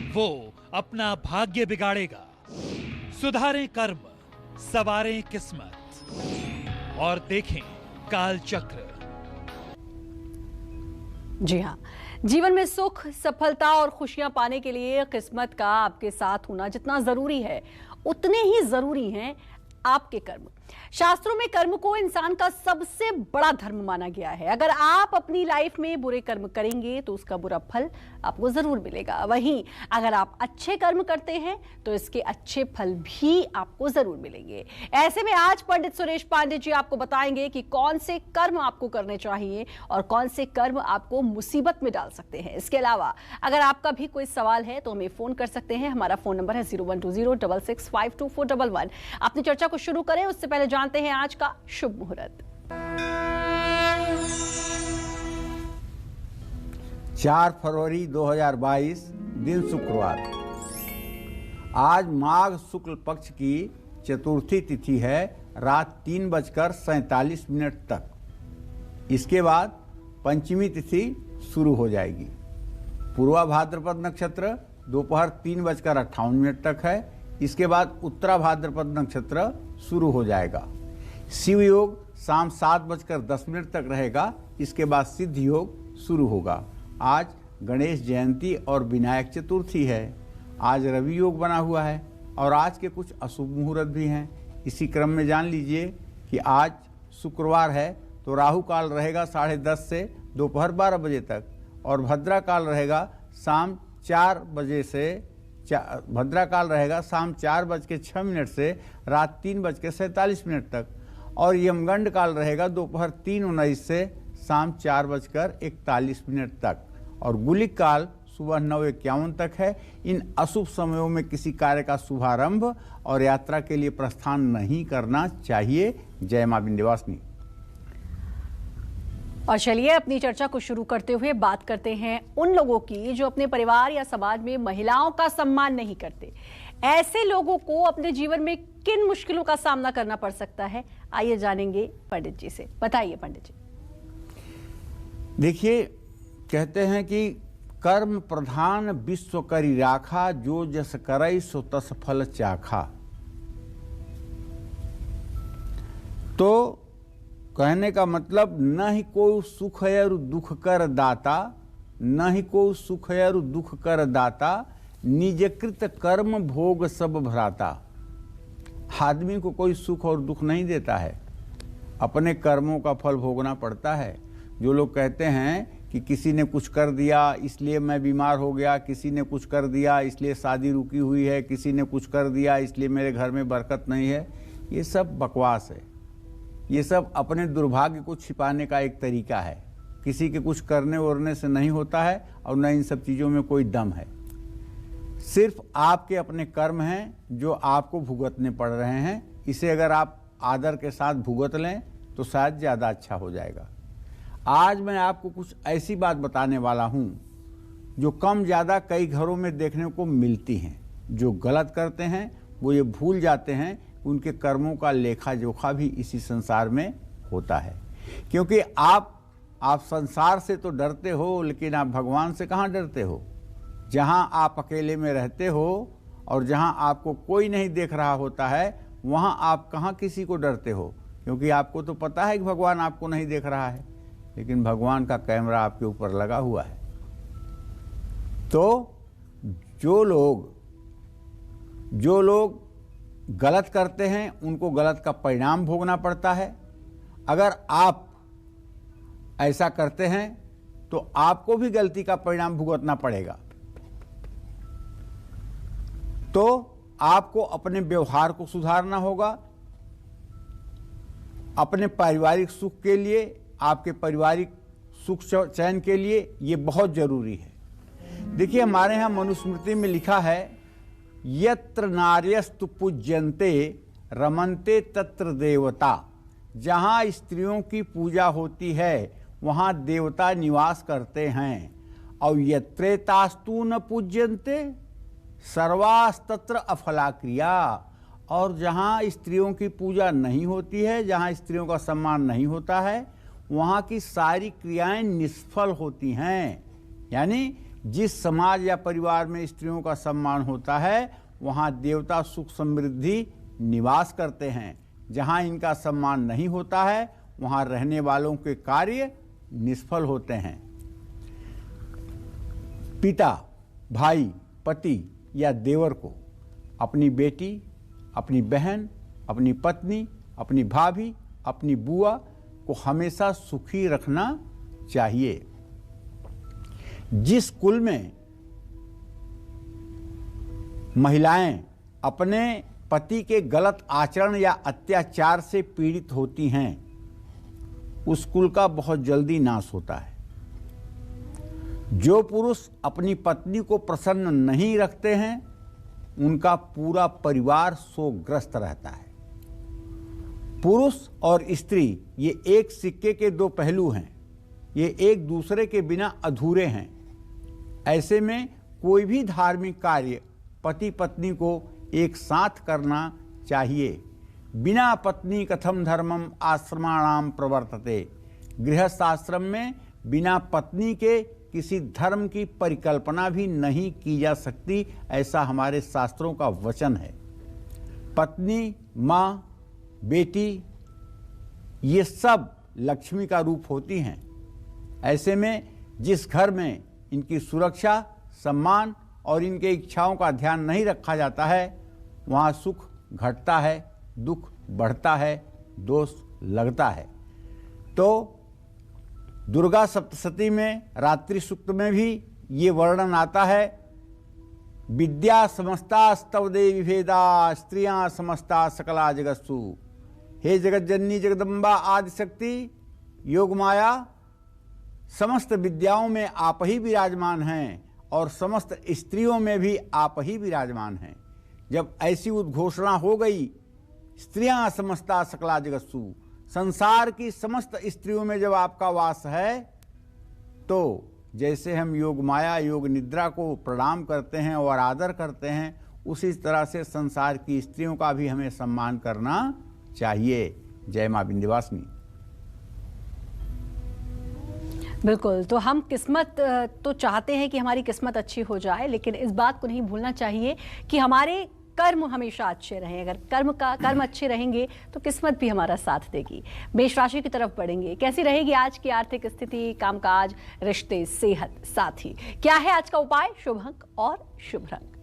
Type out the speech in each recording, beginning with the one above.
वो अपना भाग्य बिगाड़ेगा। सुधारें कर्म, सवारें किस्मत और देखें काल चक्र। जी हाँ, जीवन में सुख, सफलता और खुशियां पाने के लिए किस्मत का आपके साथ होना जितना जरूरी है, उतने ही जरूरी हैं आपके कर्म। शास्त्रों में कर्म को इंसान का सबसे बड़ा धर्म माना गया है। अगर आप अपनी लाइफ में बुरे कर्म करेंगे तो उसका बुरा फल आपको जरूर मिलेगा। वहीं अगर आप अच्छे कर्म करते हैं तो इसके अच्छे फल भी आपको जरूर मिलेंगे। ऐसे में आज पंडित सुरेश पांडे जी आपको बताएंगे कि कौन से कर्म आपको करने चाहिए और कौन से कर्म आपको मुसीबत में डाल सकते हैं। इसके अलावा अगर आपका भी कोई सवाल है तो हमें फोन कर सकते हैं। हमारा फोन नंबर है 012066524411। अपनी चर्चा को शुरू करें उससे पहले जानते हैं आज का शुभ मुहूर्त। 4 फरवरी 2022 दिन शुक्रवार। आज माघ शुक्ल पक्ष की चतुर्थी तिथि है रात 3:47 तक। इसके बाद पंचमी तिथि शुरू हो जाएगी। पूर्वा भाद्रपद नक्षत्र दोपहर 3:58 तक है। इसके बाद उत्तरा भाद्रपद नक्षत्र शुरू हो जाएगा। शिव योग शाम 7:10 तक रहेगा। इसके बाद सिद्ध योग शुरू होगा। आज गणेश जयंती और विनायक चतुर्थी है। आज रवि योग बना हुआ है और आज के कुछ अशुभ मुहूर्त भी हैं। इसी क्रम में जान लीजिए कि आज शुक्रवार है तो राहु काल रहेगा 10:30 से दोपहर 12 बजे तक और भद्रा काल रहेगा शाम 4 बजे से भद्रा काल रहेगा शाम 4:06 से रात 3:47 तक और यमगंड काल रहेगा दोपहर 3:19 से शाम 4:41 तक और गुलिक काल सुबह 9:51 तक है। इन अशुभ समयों में किसी कार्य का शुभारंभ और यात्रा के लिए प्रस्थान नहीं करना चाहिए। जय मां विंध्यवासिनी। और चलिए अपनी चर्चा को शुरू करते हुए बात करते हैं उन लोगों की जो अपने परिवार या समाज में महिलाओं का सम्मान नहीं करते। ऐसे लोगों को अपने जीवन में किन मुश्किलों का सामना करना पड़ सकता है, आइए जानेंगे पंडित जी से। बताइए पंडित जी। देखिए, कहते हैं कि कर्म प्रधान विश्व करी राखा, जो जस करई सो तस फल चाखा। तो कहने का मतलब न ही कोई सुख और दुख कर दाता, न ही कोई सुख और दुख कर दाता, निजकृत कर्म भोग सब भ्राता। आदमी को कोई सुख और दुख नहीं देता है, अपने कर्मों का फल भोगना पड़ता है। जो लोग कहते हैं कि किसी ने कुछ कर दिया इसलिए मैं बीमार हो गया, किसी ने कुछ कर दिया इसलिए शादी रुकी हुई है, किसी ने कुछ कर दिया इसलिए मेरे घर में बरकत नहीं है, ये सब बकवास है। ये सब अपने दुर्भाग्य को छिपाने का एक तरीका है। किसी के कुछ करने वरने से नहीं होता है और न इन सब चीज़ों में कोई दम है। सिर्फ आपके अपने कर्म हैं जो आपको भुगतने पड़ रहे हैं। इसे अगर आप आदर के साथ भुगत लें तो शायद ज़्यादा अच्छा हो जाएगा। आज मैं आपको कुछ ऐसी बात बताने वाला हूँ जो कम ज़्यादा कई घरों में देखने को मिलती हैं। जो गलत करते हैं वो ये भूल जाते हैं उनके कर्मों का लेखा जोखा भी इसी संसार में होता है। क्योंकि आप संसार से तो डरते हो, लेकिन आप भगवान से कहाँ डरते हो। जहाँ आप अकेले में रहते हो और जहाँ आपको कोई नहीं देख रहा होता है, वहाँ आप कहाँ किसी को डरते हो, क्योंकि आपको तो पता है कि भगवान आपको नहीं देख रहा है, लेकिन भगवान का कैमरा आपके ऊपर लगा हुआ है। तो जो लोग गलत करते हैं उनको गलत का परिणाम भोगना पड़ता है। अगर आप ऐसा करते हैं तो आपको भी गलती का परिणाम भुगतना पड़ेगा। तो आपको अपने व्यवहार को सुधारना होगा। अपने पारिवारिक सुख के लिए, आपके पारिवारिक सुख चैन के लिए ये बहुत जरूरी है। देखिए, हमारे यहाँ मनुस्मृति में लिखा है, यत्र नार्यस्तु पूज्यन्ते रमन्ते तत्र देवता। जहाँ स्त्रियों की पूजा होती है वहाँ देवता निवास करते हैं। और यत्रेतास्तु न पूज्यन्ते सर्वास्तत्र अफला क्रिया। और जहाँ स्त्रियों की पूजा नहीं होती है, जहाँ स्त्रियों का सम्मान नहीं होता है, वहाँ की सारी क्रियाएं निष्फल होती हैं। यानी जिस समाज या परिवार में स्त्रियों का सम्मान होता है वहाँ देवता सुख समृद्धि निवास करते हैं। जहाँ इनका सम्मान नहीं होता है वहाँ रहने वालों के कार्य निष्फल होते हैं। पिता, भाई, पति या देवर को अपनी बेटी, अपनी बहन, अपनी पत्नी, अपनी भाभी, अपनी बुआ को हमेशा सुखी रखना चाहिए। जिस कुल में महिलाएं अपने पति के गलत आचरण या अत्याचार से पीड़ित होती हैं उस कुल का बहुत जल्दी नाश होता है। जो पुरुष अपनी पत्नी को प्रसन्न नहीं रखते हैं उनका पूरा परिवार शोकग्रस्त रहता है। पुरुष और स्त्री ये एक सिक्के के दो पहलू हैं, ये एक दूसरे के बिना अधूरे हैं। ऐसे में कोई भी धार्मिक कार्य पति पत्नी को एक साथ करना चाहिए। बिना पत्नी कथम धर्मम आश्रमाणाम प्रवर्तते। गृहस्थ आश्रम में बिना पत्नी के किसी धर्म की परिकल्पना भी नहीं की जा सकती, ऐसा हमारे शास्त्रों का वचन है। पत्नी, माँ, बेटी ये सब लक्ष्मी का रूप होती हैं। ऐसे में जिस घर में इनकी सुरक्षा, सम्मान और इनके इच्छाओं का ध्यान नहीं रखा जाता है वहाँ सुख घटता है, दुख बढ़ता है, दोष लगता है। तो दुर्गा सप्तशती में रात्रि सूक्त में भी ये वर्णन आता है, विद्या समस्ता स्तव देवी भेदा स्त्रियां समस्ता सकला जगत्सु। हे जगज्जननी जगदम्बा आदिशक्ति योग माया, समस्त विद्याओं में आप ही विराजमान हैं और समस्त स्त्रियों में भी आप ही विराजमान हैं। जब ऐसी उद्घोषणा हो गई, स्त्रियां समस्ता सकला जगत्सु, संसार की समस्त स्त्रियों में जब आपका वास है, तो जैसे हम योग माया, योग निद्रा को प्रणाम करते हैं और आदर करते हैं, उसी तरह से संसार की स्त्रियों का भी हमें सम्मान करना चाहिए। जय मां विंध्यवासिनी। बिल्कुल, तो हम किस्मत तो चाहते हैं कि हमारी किस्मत अच्छी हो जाए, लेकिन इस बात को नहीं भूलना चाहिए कि हमारे कर्म हमेशा अच्छे रहें। अगर कर्म अच्छे रहेंगे तो किस्मत भी हमारा साथ देगी। मेष राशि की तरफ बढ़ेंगे। कैसी रहेगी आज की आर्थिक स्थिति, कामकाज, रिश्ते, सेहत, साथी? क्या है आज का उपाय? शुभ अंक और शुभ रंग।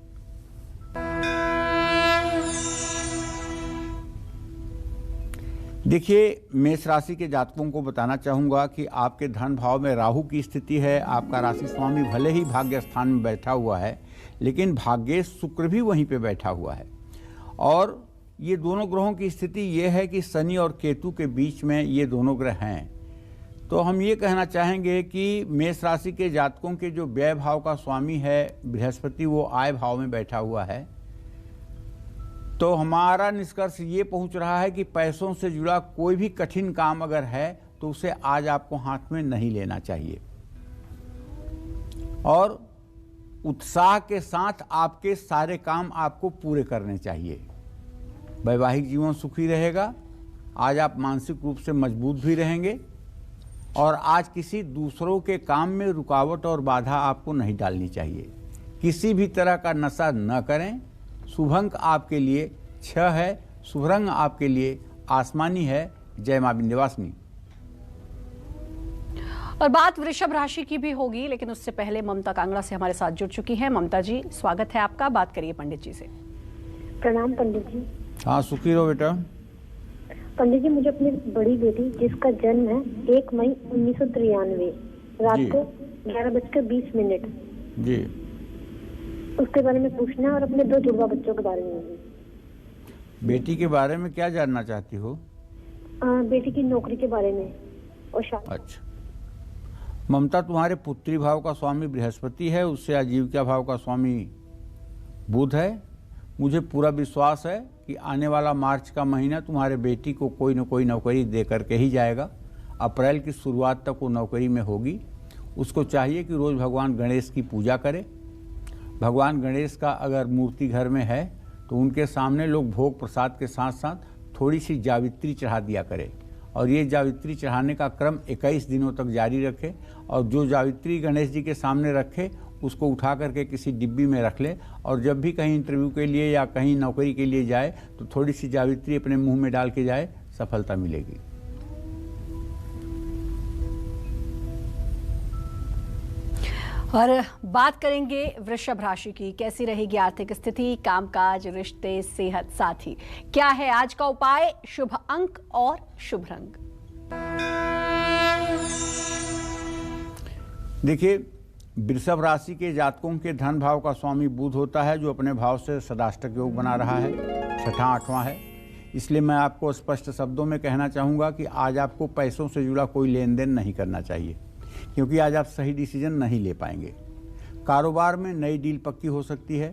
देखिए, मेष राशि के जातकों को बताना चाहूंगा कि आपके धन भाव में राहु की स्थिति है। आपका राशि स्वामी भले ही भाग्य स्थान में बैठा हुआ है, लेकिन भाग्येश शुक्र भी वहीं पे बैठा हुआ है। और ये दोनों ग्रहों की स्थिति ये है कि शनि और केतु के बीच में ये दोनों ग्रह हैं। तो हम ये कहना चाहेंगे कि मेष राशि के जातकों के जो व्यय भाव का स्वामी है बृहस्पति, वो आय भाव में बैठा हुआ है। तो हमारा निष्कर्ष ये पहुंच रहा है कि पैसों से जुड़ा कोई भी कठिन काम अगर है तो उसे आज आपको हाथ में नहीं लेना चाहिए और उत्साह के साथ आपके सारे काम आपको पूरे करने चाहिए। वैवाहिक जीवन सुखी रहेगा। आज आप मानसिक रूप से मजबूत भी रहेंगे और आज किसी दूसरों के काम में रुकावट और बाधा आपको नहीं डालनी चाहिए। किसी भी तरह का नशा न करें। शुभ अंक आपके लिए 6 है। शुभ रंग आपके लिए आसमानी है। जय मां विंध्यवासिनी। और बात वृषभ राशि की भी होगी, लेकिन उससे पहले ममता कांगड़ा से हमारे साथ जुड़ चुकी हैं। ममता जी, स्वागत है आपका। बात करिए पंडित जी से। प्रणाम पंडित जी। हाँ, सुखी रहो बेटा। पंडित जी, मुझे अपनी बड़ी बेटी जिसका जन्म है 1 मई 1993 रात को 11:20 जी, उसके बारे में पूछना है और अपने 2 जुड़वा बच्चों के बारे में भी। बेटी के बारे में क्या जानना चाहती हो? बेटी की नौकरी के बारे में और शादी। अच्छा, ममता, तुम्हारे पुत्री भाव का स्वामी बृहस्पति है, उससे आजीविका भाव का स्वामी बुध है। मुझे पूरा विश्वास है कि आने वाला मार्च का महीना तुम्हारे बेटी को कोई न कोई नौकरी दे करके ही जाएगा। अप्रैल की शुरुआत तक वो नौकरी में होगी। उसको चाहिए कि रोज़ भगवान गणेश की पूजा करे। भगवान गणेश का अगर मूर्ति घर में है तो उनके सामने लोग भोग प्रसाद के साथ साथ थोड़ी सी जावित्री चढ़ा दिया करे और ये जावित्री चढ़ाने का क्रम 21 दिनों तक जारी रखे और जो जावित्री गणेश जी के सामने रखे उसको उठा करके किसी डिब्बी में रख ले और जब भी कहीं इंटरव्यू के लिए या कहीं नौकरी के लिए जाए तो थोड़ी सी जावित्री अपने मुंह में डाल के जाए, सफलता मिलेगी। और बात करेंगे वृषभ राशि की, कैसी रहेगी आर्थिक स्थिति, कामकाज, रिश्ते, सेहत, साथ ही क्या है आज का उपाय, शुभ अंक और शुभ रंग। देखिए, वृषभ राशि के जातकों के धन भाव का स्वामी बुध होता है, जो अपने भाव से सदाष्टक योग बना रहा है, छठा आठवां है। इसलिए मैं आपको स्पष्ट शब्दों में कहना चाहूँगा कि आज आपको पैसों से जुड़ा कोई लेन देन नहीं करना चाहिए, क्योंकि आज आप सही डिसीजन नहीं ले पाएंगे। कारोबार में नई डील पक्की हो सकती है।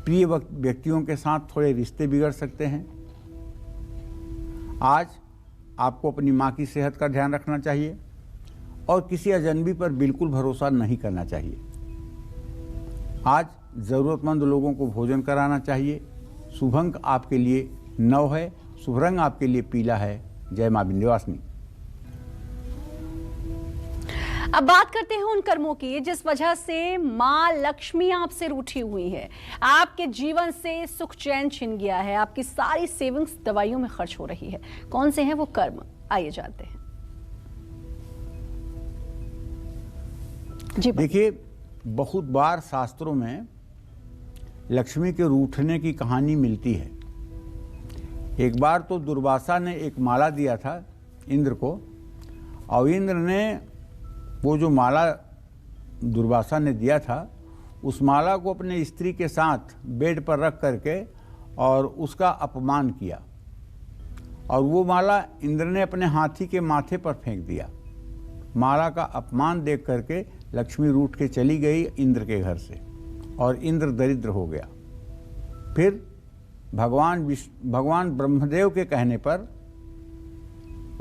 प्रिय व्यक्तियों के साथ थोड़े रिश्ते बिगड़ सकते हैं। आज आपको अपनी माँ की सेहत का ध्यान रखना चाहिए और किसी अजनबी पर बिल्कुल भरोसा नहीं करना चाहिए। आज ज़रूरतमंद लोगों को भोजन कराना चाहिए। शुभ अंक आपके लिए 9 है, शुभ रंग आपके लिए पीला है। जय मां विंध्यवासिनी। अब बात करते हैं उन कर्मों की जिस वजह से मां लक्ष्मी आपसे रूठी हुई है, आपके जीवन से सुख चैन छिन गया है, आपकी सारी सेविंग्स दवाइयों में खर्च हो रही है। कौन से हैं वो कर्म, आइए जानते हैं। जी देखिए, बहुत बार शास्त्रों में लक्ष्मी के रूठने की कहानी मिलती है। एक बार तो दुर्वासा ने एक माला दिया था इंद्र को, और इंद्र ने वो जो माला दुर्वासा ने दिया था उस माला को अपने स्त्री के साथ बेड पर रख करके और उसका अपमान किया, और वो माला इंद्र ने अपने हाथी के माथे पर फेंक दिया। माला का अपमान देख करके लक्ष्मी रूठ के चली गई इंद्र के घर से और इंद्र दरिद्र हो गया। फिर भगवान ब्रह्मदेव के कहने पर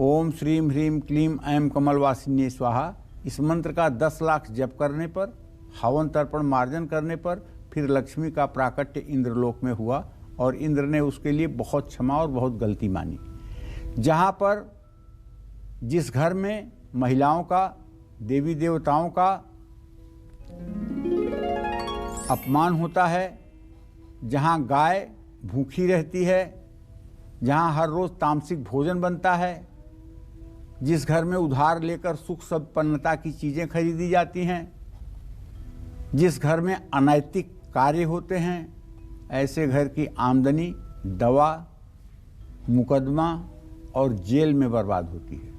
ओम श्रीम ह्रीम क्लीम ऐम कमलवासिनी स्वाहा, इस मंत्र का 10 लाख जप करने पर, हवन तर्पण मार्जन करने पर फिर लक्ष्मी का प्राकट्य इंद्रलोक में हुआ और इंद्र ने उसके लिए बहुत क्षमा और बहुत गलती मानी। जहाँ पर जिस घर में महिलाओं का, देवी देवताओं का अपमान होता है, जहाँ गाय भूखी रहती है, जहाँ हर रोज तामसिक भोजन बनता है, जिस घर में उधार लेकर सुख संपन्नता की चीजें खरीदी जाती हैं, जिस घर में अनैतिक कार्य होते हैं, ऐसे घर की आमदनी दवा, मुकदमा और जेल में बर्बाद होती है।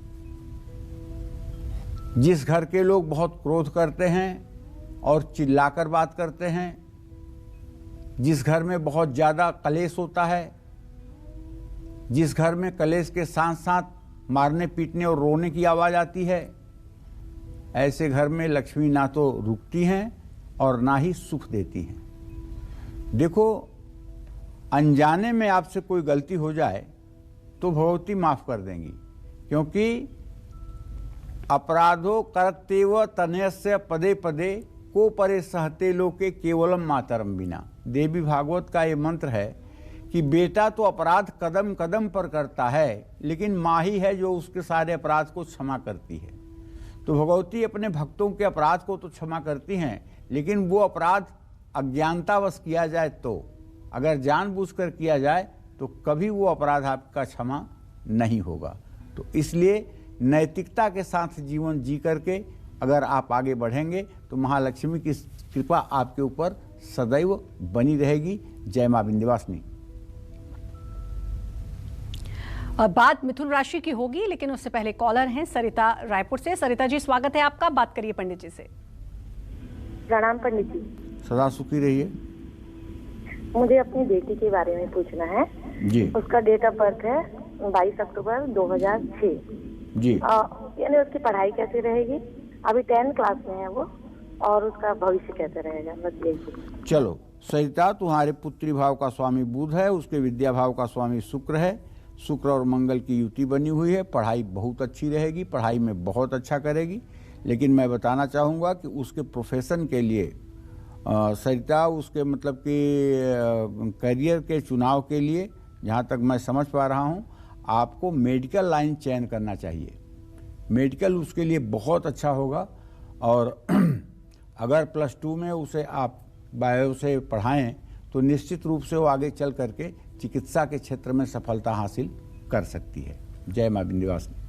जिस घर के लोग बहुत क्रोध करते हैं और चिल्लाकर बात करते हैं, जिस घर में बहुत ज़्यादा कलेश होता है, जिस घर में कलेश के साथ साथ मारने पीटने और रोने की आवाज़ आती है, ऐसे घर में लक्ष्मी ना तो रुकती हैं और ना ही सुख देती हैं। देखो, अनजाने में आपसे कोई गलती हो जाए तो भगवती माफ़ कर देंगी, क्योंकि अपराधो करतेव तनयस्य पदे पदे को परे सहते लोके केवलम मातरम बिना। देवी भागवत का ये मंत्र है कि बेटा तो अपराध कदम कदम पर करता है, लेकिन माँ ही है जो उसके सारे अपराध को क्षमा करती है। तो भगवती अपने भक्तों के अपराध को तो क्षमा करती हैं, लेकिन वो अपराध अज्ञानतावश किया जाए तो, अगर जानबूझकर किया जाए तो कभी वो अपराध आपका क्षमा नहीं होगा। तो इसलिए नैतिकता के साथ जीवन जी करके अगर आप आगे बढ़ेंगे तो महालक्ष्मी की कृपा आपके ऊपर सदैव बनी रहेगी। जय मां विंध्यवासिनी। और बात मिथुन राशि की होगी, लेकिन उससे पहले कॉलर हैं सरिता रायपुर से। सरिता जी, स्वागत है आपका, बात करिए पंडित जी से। प्रणाम पंडित जी। सदा सुखी रहिए। मुझे अपनी बेटी के बारे में पूछना है जी। उसका डेट ऑफ बर्थ है 22 अक्टूबर 2006 जी। यानी उसकी पढ़ाई कैसी रहेगी, अभी 10th क्लास में है वो, और उसका भविष्य कैसे रहेगा, बस यही। चलो सरिता, तुम्हारे पुत्री भाव का स्वामी बुध है, उसके विद्या भाव का स्वामी शुक्र है। शुक्र और मंगल की युति बनी हुई है, पढ़ाई बहुत अच्छी रहेगी, पढ़ाई में बहुत अच्छा करेगी। लेकिन मैं बताना चाहूँगा कि उसके प्रोफेशन के लिए सरिता, उसके मतलब कि करियर के चुनाव के लिए, जहाँ तक मैं समझ पा रहा हूँ, आपको मेडिकल लाइन चयन करना चाहिए। मेडिकल उसके लिए बहुत अच्छा होगा। और अगर +2 में उसे आप बायो से पढ़ाएं तो निश्चित रूप से वो आगे चल करके चिकित्सा के क्षेत्र में सफलता हासिल कर सकती है। जय मां विंध्यवासिनी।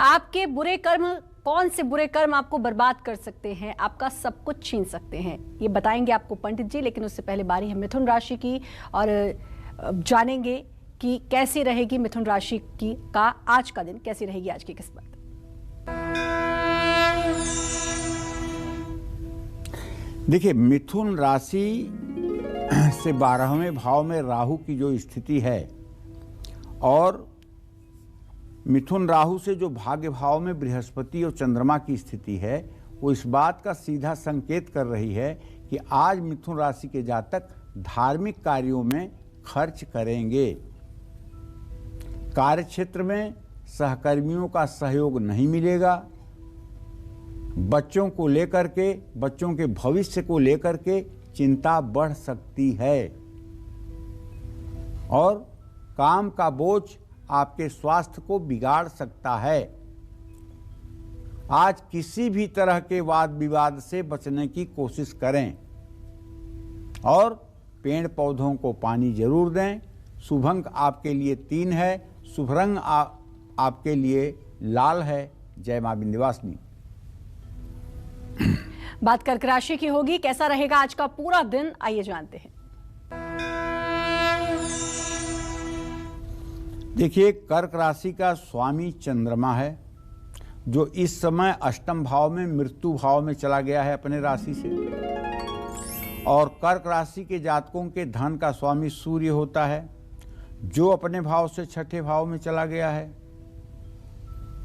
आपके बुरे कर्म, कौन से बुरे कर्म आपको बर्बाद कर सकते हैं, आपका सब कुछ छीन सकते हैं, ये बताएंगे आपको पंडित जी। लेकिन उससे पहले बारी है मिथुन राशि की और जानेंगे कि कैसी रहेगी मिथुन राशि की का आज का दिन, कैसी रहेगी आज की किस्मत। देखिए, मिथुन राशि से 12वें भाव में राहु की जो स्थिति है और मिथुन राहु से जो भाग्य भाव में बृहस्पति और चंद्रमा की स्थिति है, वो इस बात का सीधा संकेत कर रही है कि आज मिथुन राशि के जातक धार्मिक कार्यों में खर्च करेंगे। कार्य क्षेत्र में सहकर्मियों का सहयोग नहीं मिलेगा। बच्चों को लेकर के, बच्चों के भविष्य को लेकर के चिंता बढ़ सकती है और काम का बोझ आपके स्वास्थ्य को बिगाड़ सकता है। आज किसी भी तरह के वाद विवाद से बचने की कोशिश करें और पेड़ पौधों को पानी जरूर दें। शुभ अंक आपके लिए 3 है, शुभ रंग आपके लिए लाल है। जय मां विंध्यवासिनी। बात कर्क राशि की होगी, कैसा रहेगा आज का पूरा दिन, आइए जानते हैं। देखिए, कर्क राशि का स्वामी चंद्रमा है जो इस समय अष्टम भाव में मृत्यु भाव में चला गया है अपने राशि से, और कर्क राशि के जातकों के धन का स्वामी सूर्य होता है जो अपने भाव से छठे भाव में चला गया है।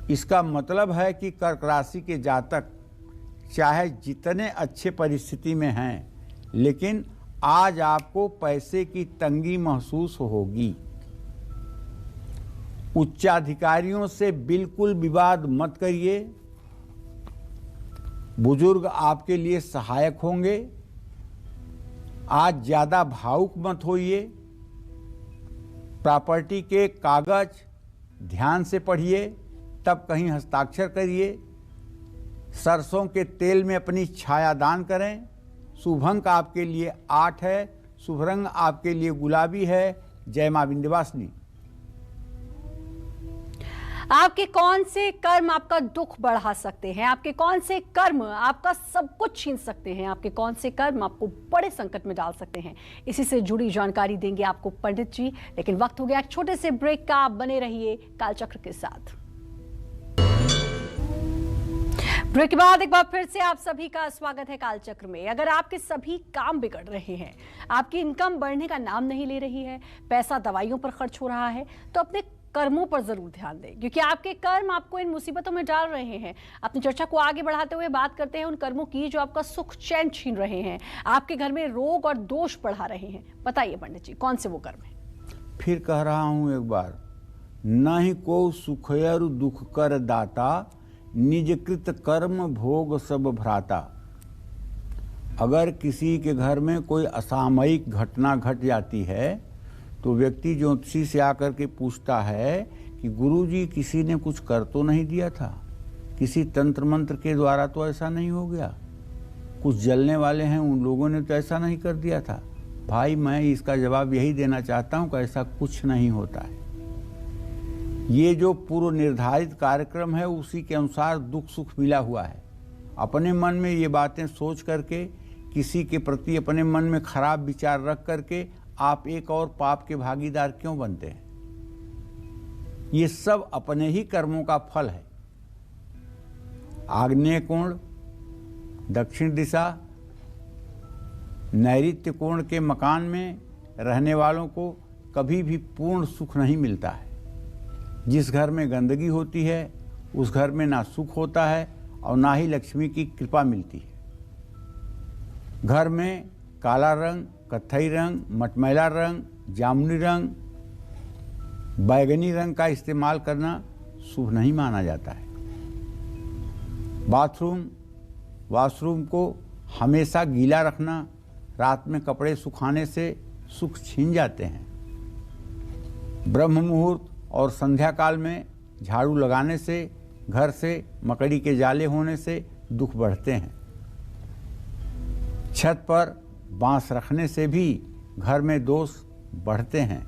इसका मतलब है कि कर्क राशि के जातक चाहे जितने अच्छे परिस्थिति में हैं, लेकिन आज आपको पैसे की तंगी महसूस होगी। उच्चाधिकारियों से बिल्कुल विवाद मत करिए। बुजुर्ग आपके लिए सहायक होंगे। आज ज्यादा भावुक मत होइए। प्रॉपर्टी के कागज ध्यान से पढ़िए, तब कहीं हस्ताक्षर करिए। सरसों के तेल में अपनी छाया दान करें। शुभ अंक आपके लिए 8 है, शुभ रंग आपके लिए गुलाबी है। जय मां विंध्यवासिनी। आपके कौन से कर्म आपका दुख बढ़ा सकते हैं, आपके कौन से कर्म आपका सब कुछ छीन सकते हैं, आपके कौन से कर्म आपको बड़े संकट में डाल सकते हैं, इसी से जुड़ी जानकारी देंगे आपको पंडित जी। लेकिन वक्त हो गया एक छोटे से ब्रेक का, आप बने रहिए कालचक्र के साथ। ब्रेक के बाद एक बार फिर से आप सभी का स्वागत है कालचक्र में। अगर आपके सभी काम बिगड़ रहे हैं, आपकी इनकम बढ़ने का नाम नहीं ले रही है, पैसा दवाइयों पर खर्च हो रहा है, तो अपने कर्मों पर जरूर ध्यान दें, क्योंकि आपके कर्म आपको इन मुसीबतों में डाल रहे हैं। अपनी चर्चा को आगे बढ़ाते हुए बात करते हैं उन कर्मों की जो आपका सुख चैन छीन रहे हैं, आपके घर में रोग और दोष बढ़ा रहे हैं। बताइए पंडित जी, कौन से वो कर्म है? फिर कह रहा हूं एक बार, न ही को सुखयर दुख कर दाता, निजकृत कर्म भोग सब भ्राता। अगर किसी के घर में कोई असामयिक घटना घट जाती है तो व्यक्ति ज्योतिषी से आकर के पूछता है कि गुरुजी किसी ने कुछ कर तो नहीं दिया था, किसी तंत्र मंत्र के द्वारा तो ऐसा नहीं हो गया, कुछ जलने वाले हैं उन लोगों ने तो ऐसा नहीं कर दिया था। भाई, मैं इसका जवाब यही देना चाहता हूं कि ऐसा कुछ नहीं होता है। ये जो पूर्व निर्धारित कार्यक्रम है उसी के अनुसार दुख सुख मिला हुआ है। अपने मन में ये बातें सोच करके, किसी के प्रति अपने मन में खराब विचार रख करके आप एक और पाप के भागीदार क्यों बनते हैं? ये सब अपने ही कर्मों का फल है। आग्नेय कोण, दक्षिण दिशा, नैऋत्य कोण के मकान में रहने वालों को कभी भी पूर्ण सुख नहीं मिलता है। जिस घर में गंदगी होती है उस घर में ना सुख होता है और ना ही लक्ष्मी की कृपा मिलती है। घर में काला रंग, कत्थई रंग, मटमैला रंग, जामुनी रंग, बैगनी रंग का इस्तेमाल करना शुभ नहीं माना जाता है। वॉशरूम को हमेशा गीला रखना, रात में कपड़े सुखाने से सुख छीन जाते हैं। ब्रह्म मुहूर्त और संध्या काल में झाड़ू लगाने से घर से मकड़ी के जाले होने से दुख बढ़ते हैं। छत पर बांस रखने से भी घर में दोष बढ़ते हैं।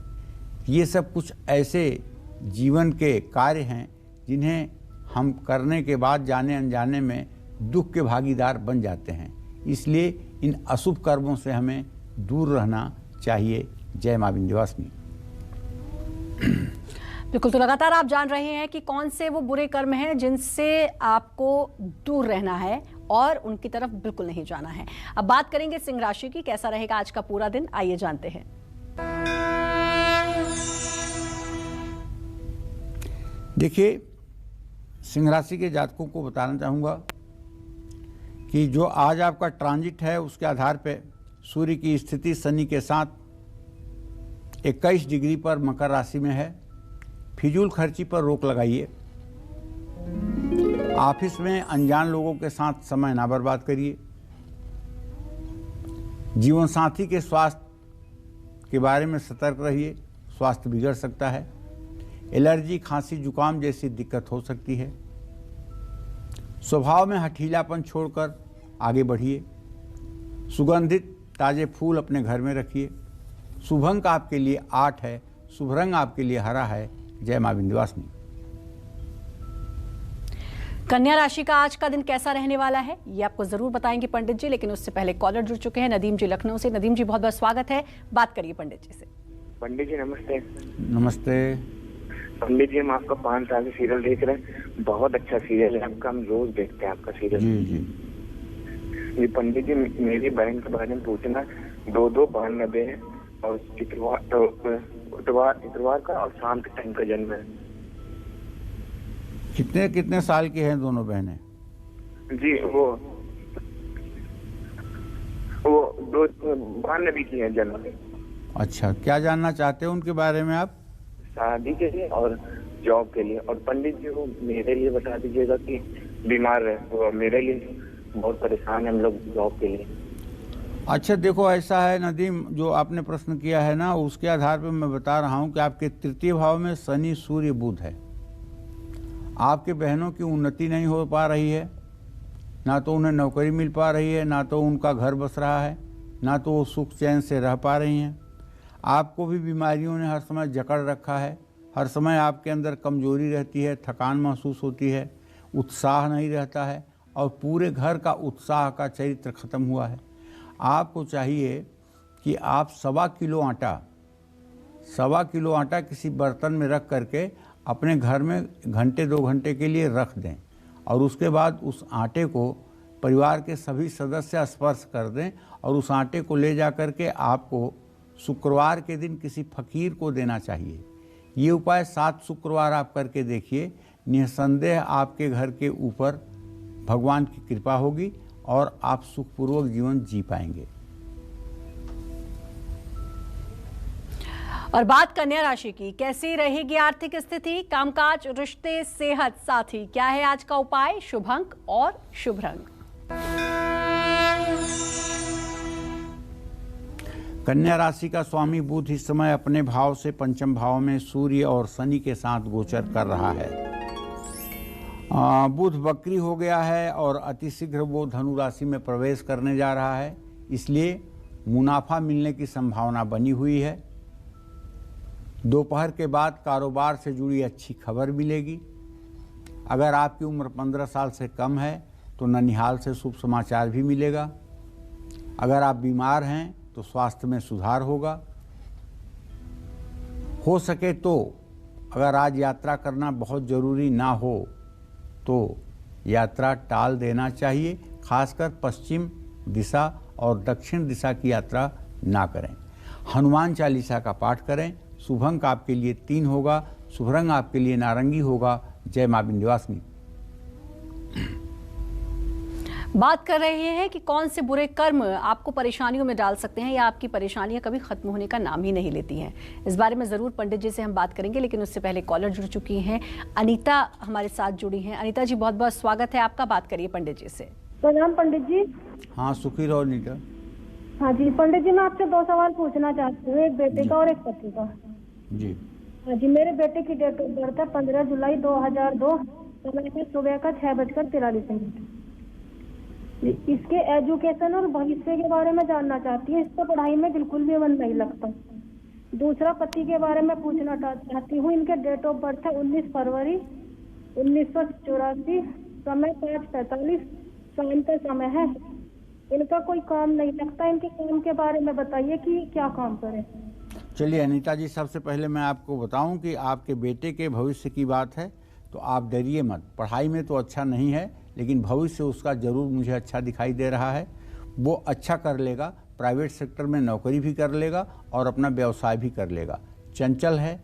ये सब कुछ ऐसे जीवन के कार्य हैं जिन्हें हम करने के बाद जाने अनजाने में दुख के भागीदार बन जाते हैं। इसलिए इन अशुभ कर्मों से हमें दूर रहना चाहिए। जय मां विंध्यवासिनी। बिल्कुल, तो लगातार आप जान रहे हैं कि कौन से वो बुरे कर्म हैं जिनसे आपको दूर रहना है और उनकी तरफ बिल्कुल नहीं जाना है। अब बात करेंगे सिंह राशि की, कैसा रहेगा आज का पूरा दिन, आइए जानते हैं। देखिए, सिंह राशि के जातकों को बताना चाहूँगा कि जो आज आपका ट्रांजिट है उसके आधार पे सूर्य की स्थिति शनि के साथ 21 डिग्री पर मकर राशि में है। फिजूल खर्ची पर रोक लगाइए। ऑफिस में अनजान लोगों के साथ समय ना बर्बाद करिए। जीवन साथी के स्वास्थ्य के बारे में सतर्क रहिए, स्वास्थ्य बिगड़ सकता है। एलर्जी, खांसी, जुकाम जैसी दिक्कत हो सकती है। स्वभाव में हठीलापन छोड़कर आगे बढ़िए। सुगंधित ताजे फूल अपने घर में रखिए। शुभ अंक आपके लिए 8 है, शुभ रंग आपके लिए हरा है। जय मां विंध्यवासिनी। कन्या राशि का आज का दिन कैसा रहने वाला है ये आपको जरूर बताएंगे पंडित जी, लेकिन उससे पहले कॉलर जुड़ चुके हैं नदीम जी लखनऊ से। नदीम जी, बहुत बहुत स्वागत है, बात करिए पंडित जी से। पंडित जी नमस्ते। नमस्ते पंडित जी, हम आपका 5 साल से सीरियल देख रहे हैं, बहुत अच्छा सीरियल है आपका, हम रोज देखते हैं आपका सीरियल। जी जी जी पंडित जी, मेरी बहन के बारे में पूछना, 2292 है और इतवार का और शाम के टाइम का जन्म है। कितने कितने साल की हैं दोनों बहनें? जी वो 92 की है जन्म। अच्छा, क्या जानना चाहते हो उनके बारे में आप? शादी के लिए और जॉब के लिए। और पंडित जी वो मेरे लिए बता दीजिएगा कि बीमार है, वो मेरे लिए बहुत परेशान है हम लोग जॉब के लिए। अच्छा देखो, ऐसा है नदीम, जो आपने प्रश्न किया है ना, उसके आधार पर मैं बता रहा हूँ कि आपके तृतीय भाव में शनि, सूर्य, बुध है। आपके बहनों की उन्नति नहीं हो पा रही है, ना तो उन्हें नौकरी मिल पा रही है, ना तो उनका घर बस रहा है, ना तो वो सुख चैन से रह पा रही हैं। आपको भी बीमारियों ने हर समय जकड़ रखा है। हर समय आपके अंदर कमजोरी रहती है, थकान महसूस होती है, उत्साह नहीं रहता है और पूरे घर का उत्साह का चरित्र खत्म हुआ है। आपको चाहिए कि आप 1.25 किलो आटा किसी बर्तन में रख करके अपने घर में घंटे 2 घंटे के लिए रख दें और उसके बाद उस आटे को परिवार के सभी सदस्य स्पर्श कर दें और उस आटे को ले जा कर के आपको शुक्रवार के दिन किसी फकीर को देना चाहिए। ये उपाय 7 शुक्रवार आप करके देखिए, निसंदेह आपके घर के ऊपर भगवान की कृपा होगी और आप सुखपूर्वक जीवन जी पाएंगे। और बात कन्या राशि की, कैसी रहेगी आर्थिक स्थिति, कामकाज, रिश्ते, सेहत, साथी, क्या है आज का उपाय, शुभ अंक और शुभ रंग? कन्या राशि का स्वामी बुध इस समय अपने भाव से पंचम भाव में सूर्य और शनि के साथ गोचर कर रहा है। बुध वक्री हो गया है और अतिशीघ्र वो धनु राशि में प्रवेश करने जा रहा है, इसलिए मुनाफा मिलने की संभावना बनी हुई है। दोपहर के बाद कारोबार से जुड़ी अच्छी खबर मिलेगी। अगर आपकी उम्र 15 साल से कम है तो ननिहाल से शुभ समाचार भी मिलेगा। अगर आप बीमार हैं तो स्वास्थ्य में सुधार होगा। हो सके तो अगर आज यात्रा करना बहुत ज़रूरी ना हो तो यात्रा टाल देना चाहिए, खासकर पश्चिम दिशा और दक्षिण दिशा की यात्रा ना करें। हनुमान चालीसा का पाठ करें। शुभ अंक आपके लिए 3 होगा, शुभ रंग आपके लिए नारंगी होगा। जय मां विंध्यवासिनी। बात कर रहे हैं कि कौन से बुरे कर्म आपको परेशानियों में डाल सकते हैं या आपकी परेशानियां कभी खत्म होने का नाम ही नहीं लेती हैं। इस बारे में जरूर पंडित जी से हम बात करेंगे, लेकिन उससे पहले कॉलर जुड़ चुकी हैं, अनीता हमारे साथ जुड़ी हैं। अनीता जी, बहुत बहुत स्वागत है आपका, बात करिए पंडित जी से। प्रणाम पंडित जी। हाँ, सुखी रहो अनीता। हाँ जी पंडित जी, मैं आपसे 2 सवाल पूछना चाहती हूँ, एक बेटे का और एक पति का। जी। हाँ जी, मेरे बेटे की डेट ऑफ बर्थ है 15 जुलाई 2002 समय है सुबह का 6:43। इसके एजुकेशन और भविष्य के बारे में जानना चाहती है। इसको पढ़ाई में बिल्कुल भी मन नहीं लगता। दूसरा, पति के बारे में पूछना चाहती हूँ। इनके डेट ऑफ बर्थ है 19 फरवरी 1984, समय 5:45 शाम का समय है। इनका कोई काम नहीं लगता। इनके काम के बारे में बताइए कि क्या काम करें। चलिए अनीता जी, सबसे पहले मैं आपको बताऊं कि आपके बेटे के भविष्य की बात है तो आप डरिए मत। पढ़ाई में तो अच्छा नहीं है, लेकिन भविष्य उसका जरूर मुझे अच्छा दिखाई दे रहा है। वो अच्छा कर लेगा, प्राइवेट सेक्टर में नौकरी भी कर लेगा और अपना व्यवसाय भी कर लेगा। चंचल है,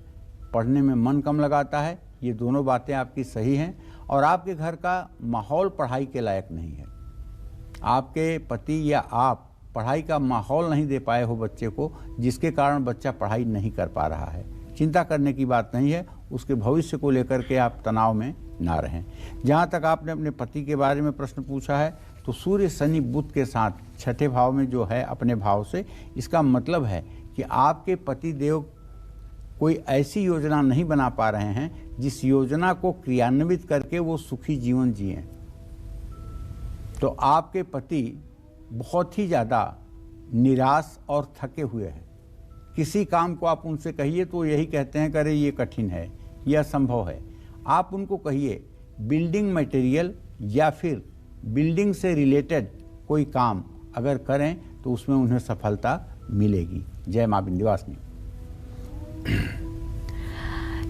पढ़ने में मन कम लगाता है, ये दोनों बातें आपकी सही हैं। और आपके घर का माहौल पढ़ाई के लायक नहीं है। आपके पति या आप पढ़ाई का माहौल नहीं दे पाए हो बच्चे को, जिसके कारण बच्चा पढ़ाई नहीं कर पा रहा है। चिंता करने की बात नहीं है, उसके भविष्य को लेकर के आप तनाव में ना रहें। जहाँ तक आपने अपने पति के बारे में प्रश्न पूछा है, तो सूर्य शनि बुध के साथ छठे भाव में जो है अपने भाव से, इसका मतलब है कि आपके पति देव कोई ऐसी योजना नहीं बना पा रहे हैं जिस योजना को क्रियान्वित करके वो सुखी जीवन जिएं। तो आपके पति बहुत ही ज़्यादा निराश और थके हुए हैं। किसी काम को आप उनसे कहिए तो यही कहते हैं कि अरे ये कठिन है, यह असंभव है। आप उनको कहिए बिल्डिंग मटेरियल या फिर बिल्डिंग से रिलेटेड कोई काम अगर करें तो उसमें उन्हें सफलता मिलेगी। जय मां विंध्यवासिनी।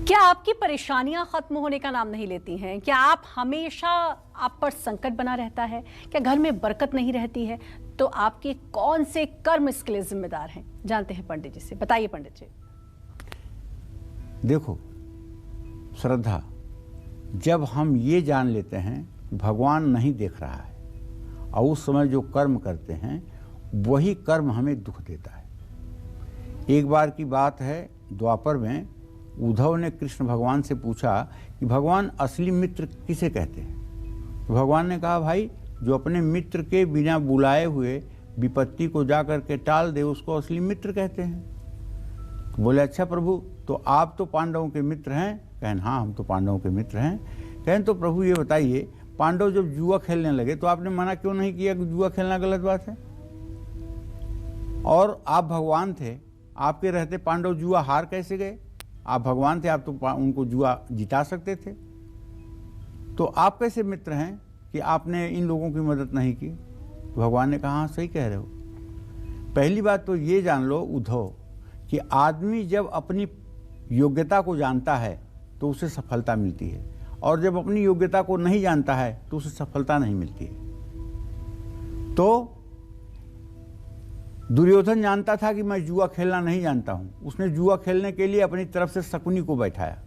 क्या आपकी परेशानियां खत्म होने का नाम नहीं लेती हैं? क्या आप हमेशा, आप पर संकट बना रहता है? क्या घर में बरकत नहीं रहती है? तो आपके कौन से कर्म इसके लिए जिम्मेदार हैं? जानते हैं पंडित जी से। बताइए पंडित जी। देखो श्रद्धा, जब हम ये जान लेते हैं भगवान नहीं देख रहा है और उस समय जो कर्म करते हैं वही कर्म हमें दुख देता है। एक बार की बात है, द्वापर में उद्धव ने कृष्ण भगवान से पूछा कि भगवान असली मित्र किसे कहते हैं? तो भगवान ने कहा, भाई जो अपने मित्र के बिना बुलाए हुए विपत्ति को जा करके टाल दे उसको असली मित्र कहते हैं। तो बोले अच्छा प्रभु, तो आप तो पांडवों के मित्र हैं? कहें हाँ हम तो पांडवों के मित्र हैं। कहें तो प्रभु ये बताइए, पांडव जब जुआ खेलने लगे तो आपने मना क्यों नहीं किया कि जुआ खेलना गलत बात है? और आप भगवान थे, आपके रहते पांडव जुआ हार कैसे गए? आप भगवान थे, आप तो उनको जुआ जिता सकते थे। तो आप कैसे मित्र हैं कि आपने इन लोगों की मदद नहीं की? तो भगवान ने कहा हाँ सही कह रहे हो। पहली बात तो ये जान लो उद्धव कि आदमी जब अपनी योग्यता को जानता है तो उसे सफलता मिलती है, और जब अपनी योग्यता को नहीं जानता है तो उसे सफलता नहीं मिलती है। तो दुर्योधन जानता था कि मैं जुआ खेलना नहीं जानता हूं, उसने जुआ खेलने के लिए अपनी तरफ से शकुनी को बैठाया।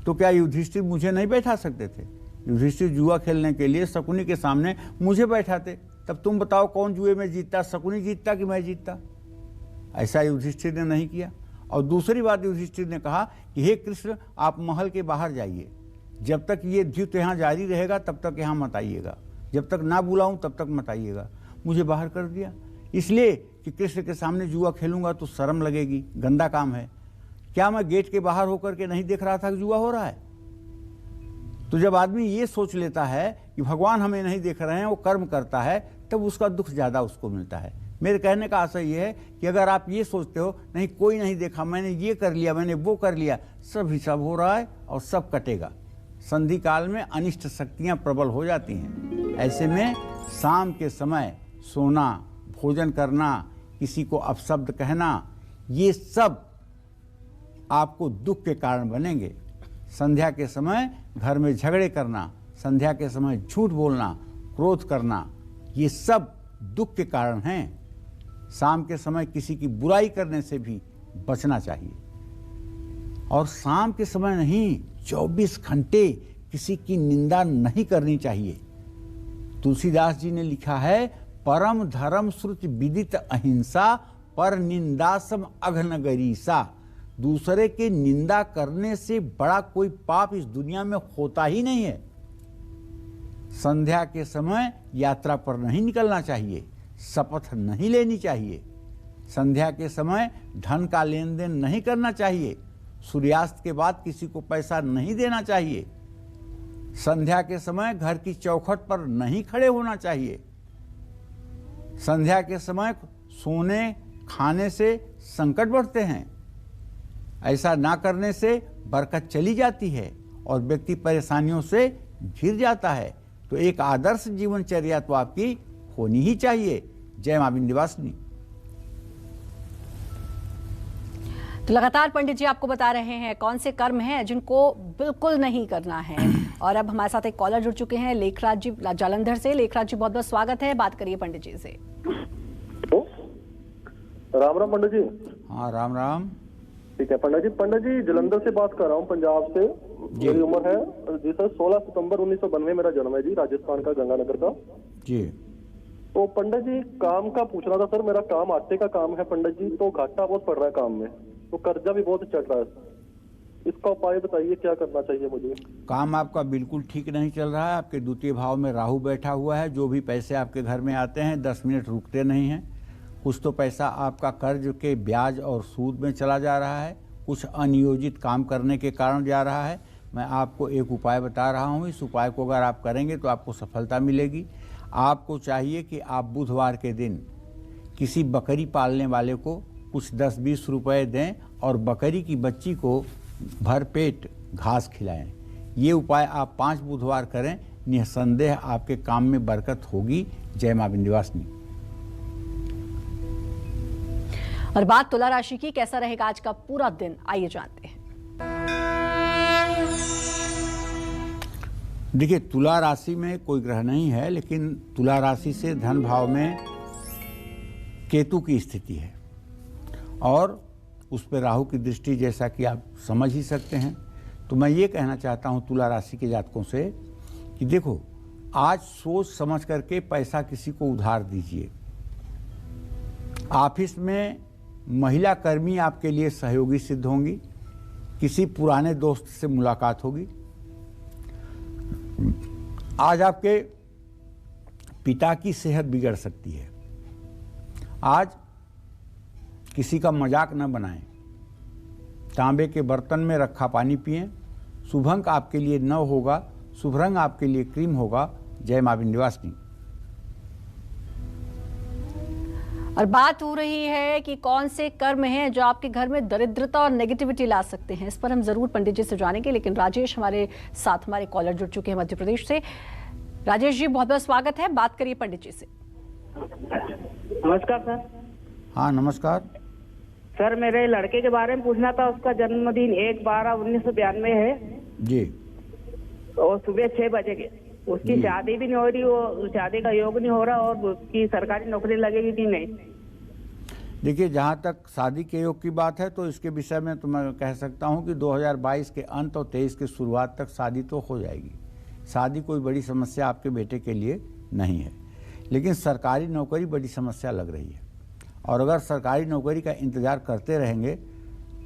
तो क्या युधिष्ठिर मुझे नहीं बैठा सकते थे? युधिष्ठिर जुआ खेलने के लिए शकुनी के सामने मुझे बैठाते। तब तुम बताओ कौन जुए में जीतता, शकुनी जीतता कि मैं जीतता? ऐसा युधिष्ठिर ने नहीं किया। और दूसरी बात, युधिष्ठिर ने कहा कि हे कृष्ण, आप महल के बाहर जाइए, जब तक ये द्युत यहाँ जारी रहेगा तब तक यहाँ मत आइएगा, जब तक ना बुलाऊं तब तक मत आइएगा। मुझे बाहर कर दिया इसलिए कि कृष्ण के सामने जुआ खेलूंगा तो शर्म लगेगी, गंदा काम है। क्या मैं गेट के बाहर होकर के नहीं देख रहा था कि जुआ हो रहा है? तो जब आदमी ये सोच लेता है कि भगवान हमें नहीं देख रहे हैं, वो कर्म करता है, तब उसका दुख ज्यादा उसको मिलता है। मेरे कहने का आशय ये है कि अगर आप ये सोचते हो नहीं कोई नहीं देखा, मैंने ये कर लिया, मैंने वो कर लिया, सब हिसाब हो रहा है और सब कटेगा। संधि काल में अनिष्ट शक्तियां प्रबल हो जाती हैं। ऐसे में शाम के समय सोना, भोजन करना, किसी को अपशब्द कहना, ये सब आपको दुख के कारण बनेंगे। संध्या के समय घर में झगड़े करना, संध्या के समय झूठ बोलना, क्रोध करना, ये सब दुख के कारण हैं। शाम के समय किसी की बुराई करने से भी बचना चाहिए। और शाम के समय नहीं, 24 घंटे किसी की निंदा नहीं करनी चाहिए। तुलसीदास जी ने लिखा है, परम धर्म श्रुति विदित अहिंसा, पर निंदासम अघनगरीसा। दूसरे के निंदा करने से बड़ा कोई पाप इस दुनिया में होता ही नहीं है। संध्या के समय यात्रा पर नहीं निकलना चाहिए, शपथ नहीं लेनी चाहिए। संध्या के समय धन का लेन देन नहीं करना चाहिए। सूर्यास्त के बाद किसी को पैसा नहीं देना चाहिए। संध्या के समय घर की चौखट पर नहीं खड़े होना चाहिए। संध्या के समय सोने खाने से संकट बढ़ते हैं। ऐसा ना करने से बरकत चली जाती है और व्यक्ति परेशानियों से घिर जाता है। तो एक आदर्श जीवनचर्या तो आपकी होनी ही चाहिए। जय मां विंध्यवासिनी। तो लगातार पंडित जी आपको बता रहे हैं कौन से कर्म हैं जिनको बिल्कुल नहीं करना है। और अब हमारे साथ एक कॉलर जुड़ चुके हैं, लेखराज जी जालंधर से। लेखराज जी, बहुत बहुत स्वागत है, बात करिए पंडित जी से। राम राम पंडित जी। हाँ राम राम। ठीक है पंडित जी जलंधर से बात कर रहा हूँ, पंजाब से। मेरी उम्र है जी सर 16 सितंबर 1992 मेरा जन्म है जी, राजस्थान का गंगानगर का जी। तो पंडित जी काम का पूछना था सर। मेरा काम आटे का काम है पंडित जी, तो घाटा बहुत पड़ रहा है काम में, तो कर्जा भी बहुत चढ़ रहा है। इसका उपाय बताइए, क्या करना चाहिए मुझे? काम आपका बिल्कुल ठीक नहीं चल रहा है। आपके द्वितीय भाव में राहु बैठा हुआ है। जो भी पैसे आपके घर में आते हैं 10 मिनट रुकते नहीं हैं। कुछ तो पैसा आपका कर्ज के ब्याज और सूद में चला जा रहा है, कुछ अनियोजित काम करने के कारण जा रहा है। मैं आपको एक उपाय बता रहा हूँ, इस उपाय को अगर आप करेंगे तो आपको सफलता मिलेगी। आपको चाहिए कि आप बुधवार के दिन किसी बकरी पालने वाले को कुछ 10-20 रुपए दें और बकरी की बच्ची को भरपेट घास खिलाएं। ये उपाय आप 5 बुधवार करें, निसंदेह आपके काम में बरकत होगी। जय मां विंध्यवासिनी। और बात तुला राशि की, कैसा रहेगा आज का पूरा दिन, आइए जानते हैं। देखिए, तुला राशि में कोई ग्रह नहीं है, लेकिन तुला राशि से धन भाव में केतु की स्थिति है और उस पर राहु की दृष्टि, जैसा कि आप समझ ही सकते हैं। तो मैं ये कहना चाहता हूँ तुला राशि के जातकों से कि देखो, आज सोच समझ करके पैसा किसी को उधार दीजिए। ऑफिस में महिला कर्मी आपके लिए सहयोगी सिद्ध होंगी। किसी पुराने दोस्त से मुलाकात होगी। आज आपके पिता की सेहत बिगड़ सकती है। आज किसी का मजाक न बनाएं। तांबे के बर्तन में रखा पानी पिएं। शुभ अंक आपके लिए 9 होगा। शुभ रंग आपके लिए क्रीम होगा। जय मां विंध्यवासिनी। और बात हो रही है कि कौन से कर्म हैं जो आपके घर में दरिद्रता और नेगेटिविटी ला सकते हैं। इस पर हम जरूर पंडित जी से जानेंगे, लेकिन राजेश हमारे साथ, हमारे कॉलर जुड़ चुके हैं मध्य प्रदेश से। राजेश जी, बहुत बहुत स्वागत है, बात करिए पंडित जी से। नमस्कार सर। हाँ नमस्कार सर, मेरे लड़के के बारे में पूछना था। उसका जन्मदिन 1/12/1992 है जी। और सुबह 6 बजे के। उसकी शादी भी नहीं हो रही, वो शादी का योग नहीं हो रहा, और उसकी सरकारी नौकरी लगेगी कि नहीं? देखिए, जहाँ तक शादी के योग की बात है तो इसके विषय में तो मैं कह सकता हूँ कि 2022 के अंत और 23 के शुरुआत तक शादी तो हो जाएगी। शादी कोई बड़ी समस्या आपके बेटे के लिए नहीं है, लेकिन सरकारी नौकरी बड़ी समस्या लग रही है। और अगर सरकारी नौकरी का इंतज़ार करते रहेंगे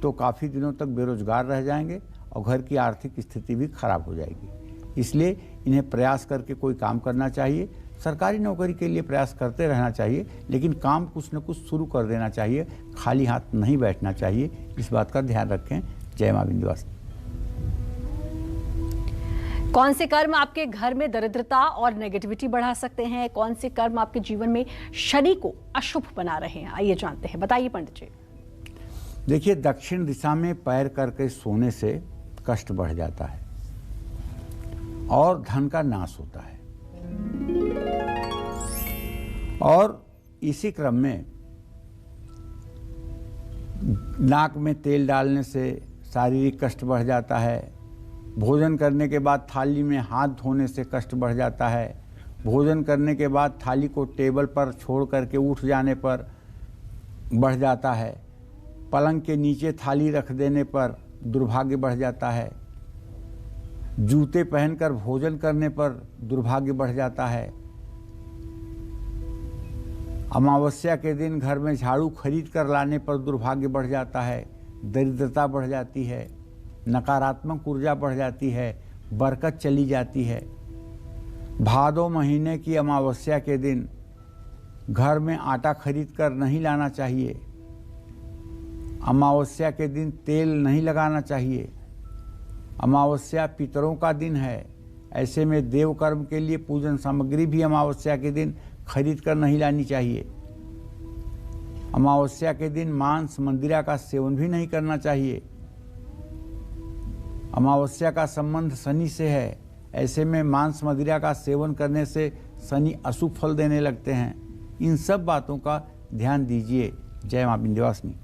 तो काफ़ी दिनों तक बेरोजगार रह जाएंगे और घर की आर्थिक स्थिति भी खराब हो जाएगी। इसलिए इन्हें प्रयास करके कोई काम करना चाहिए। सरकारी नौकरी के लिए प्रयास करते रहना चाहिए, लेकिन काम कुछ न कुछ शुरू कर देना चाहिए। खाली हाथ नहीं बैठना चाहिए, इस बात का ध्यान रखें। जय मां विंध्यवासिनी। कौन से कर्म आपके घर में दरिद्रता और नेगेटिविटी बढ़ा सकते हैं? कौन से कर्म आपके जीवन में शनि को अशुभ बना रहे हैं? आइए जानते हैं, बताइए पंडित जी। देखिए, दक्षिण दिशा में पैर करके सोने से कष्ट बढ़ जाता है और धन का नाश होता है। और इसी क्रम में नाक में तेल डालने से शारीरिक कष्ट बढ़ जाता है। भोजन करने के बाद थाली में हाथ धोने से कष्ट बढ़ जाता है। भोजन करने के बाद थाली को टेबल पर छोड़ करके उठ जाने पर बढ़ जाता है। पलंग के नीचे थाली रख देने पर दुर्भाग्य बढ़ जाता है। जूते पहनकर भोजन करने पर दुर्भाग्य बढ़ जाता है। अमावस्या के दिन घर में झाड़ू खरीद कर लाने पर दुर्भाग्य बढ़ जाता है। दरिद्रता बढ़ जाती है, नकारात्मक ऊर्जा बढ़ जाती है, बरकत चली जाती है। भादो महीने की अमावस्या के दिन घर में आटा खरीद कर नहीं लाना चाहिए। अमावस्या के दिन तेल नहीं लगाना चाहिए। अमावस्या पितरों का दिन है, ऐसे में देव कर्म के लिए पूजन सामग्री भी अमावस्या के दिन खरीद कर नहीं लानी चाहिए। अमावस्या के दिन मांस मंदिरा का सेवन भी नहीं करना चाहिए। अमावस्या का संबंध शनि से है, ऐसे में मांस मदिरा का सेवन करने से शनि अशुभ फल देने लगते हैं। इन सब बातों का ध्यान दीजिए। जय मां विंध्यवासिनी।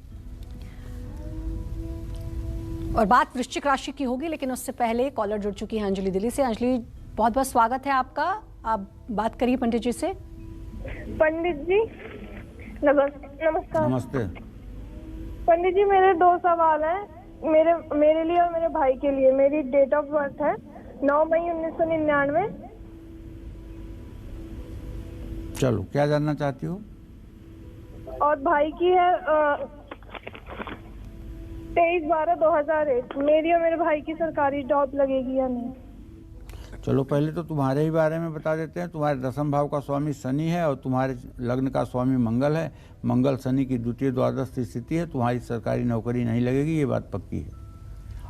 और बात वृश्चिक राशि की होगी, लेकिन उससे पहले कॉलर जुड़ चुकी है अंजलि दिल्ली से। अंजलि, बहुत बहुत स्वागत है आपका। आप बात करिए पंडित जी से। पंडित जी नमस्कार। नमस्ते पंडित जी, मेरे 2 सवाल हैं, मेरे लिए और मेरे भाई के लिए। मेरी डेट ऑफ बर्थ है 9 मई 1999। चलो, क्या जानना चाहती हो? और भाई की है 23/12/2001। मेरी और मेरे भाई की सरकारी जॉब लगेगी या नहीं? चलो, पहले तो तुम्हारे ही बारे में बता देते हैं। तुम्हारे दसम भाव का स्वामी शनि है और तुम्हारे लग्न का स्वामी मंगल है। मंगल शनि की द्वितीय द्वादश स्थिति है। तुम्हारी सरकारी नौकरी नहीं लगेगी, ये बात पक्की है।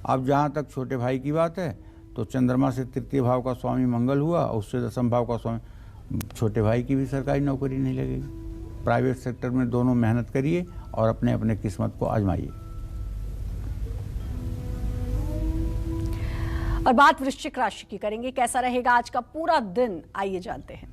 अब जहाँ तक छोटे भाई की बात है, तो चंद्रमा से तृतीय भाव का स्वामी मंगल हुआ और उससे दसम भाव का स्वामी, छोटे भाई की भी सरकारी नौकरी नहीं लगेगी। प्राइवेट सेक्टर में दोनों मेहनत करिए और अपने अपने किस्मत को आजमाइए। और बात वृश्चिक राशि की करेंगे। कैसा रहेगा आज का पूरा दिन, आइए जानते हैं।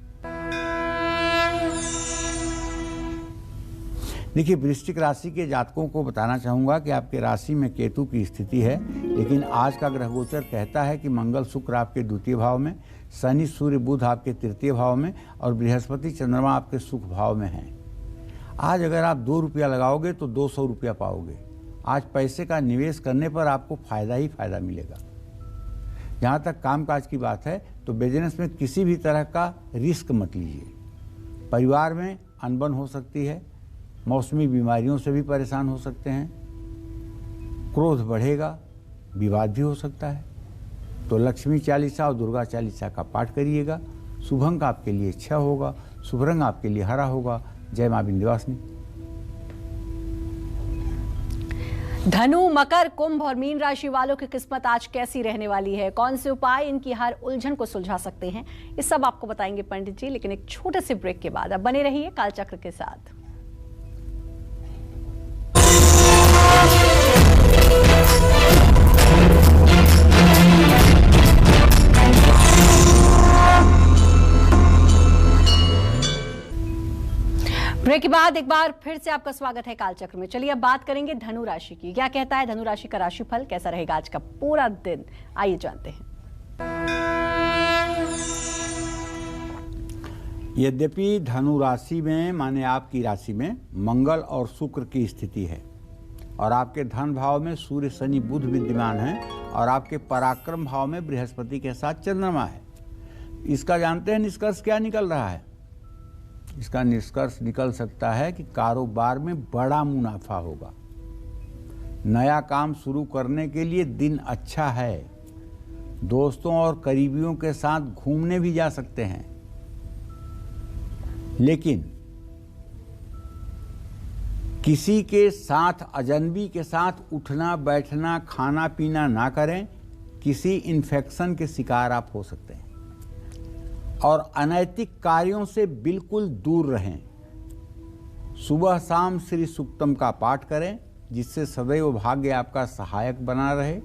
देखिए, वृश्चिक राशि के जातकों को बताना चाहूंगा कि आपके राशि में केतु की स्थिति है, लेकिन आज का ग्रह गोचर कहता है कि मंगल शुक्र आपके द्वितीय भाव में, शनि सूर्य बुध आपके तृतीय भाव में और बृहस्पति चंद्रमा आपके सुख भाव में हैं। आज अगर आप 2 रुपया लगाओगे तो 200 रुपया पाओगे। आज पैसे का निवेश करने पर आपको फायदा ही फायदा मिलेगा। जहाँ तक कामकाज की बात है, तो बिजनेस में किसी भी तरह का रिस्क मत लीजिए। परिवार में अनबन हो सकती है, मौसमी बीमारियों से भी परेशान हो सकते हैं, क्रोध बढ़ेगा, विवाद भी हो सकता है। तो लक्ष्मी चालीसा और दुर्गा चालीसा का पाठ करिएगा। शुभ अंक आपके लिए 6 होगा, शुभ रंग आपके लिए हरा होगा। जय मां विंध्यवासिनी। धनु, मकर, कुंभ और मीन राशि वालों की किस्मत आज कैसी रहने वाली है? कौन से उपाय इनकी हर उलझन को सुलझा सकते हैं? ये सब आपको बताएंगे पंडित जी, लेकिन एक छोटे से ब्रेक के बाद। अब बने रहिए कालचक्र के साथ। ब्रेक के बाद एक बार फिर से आपका स्वागत है कालचक्र में। चलिए अब बात करेंगे धनु राशि की। क्या कहता है धनु राशि का राशिफल, कैसा रहेगा आज का पूरा दिन, आइए जानते हैं। यद्यपि धनु राशि में, माने आपकी राशि में मंगल और शुक्र की स्थिति है और आपके धन भाव में सूर्य शनि बुध विद्यमान है और आपके पराक्रम भाव में बृहस्पति के साथ चंद्रमा है, इसका जानते हैं निष्कर्ष क्या निकल रहा है? इसका निष्कर्ष निकल सकता है कि कारोबार में बड़ा मुनाफा होगा। नया काम शुरू करने के लिए दिन अच्छा है। दोस्तों और करीबियों के साथ घूमने भी जा सकते हैं, लेकिन किसी के साथ, अजनबी के साथ उठना बैठना खाना पीना ना करें। किसी इन्फेक्शन के शिकार आप हो सकते हैं और अनैतिक कार्यों से बिल्कुल दूर रहें। सुबह शाम श्री सूक्तम का पाठ करें, जिससे सदैव भाग्य आपका सहायक बना रहे।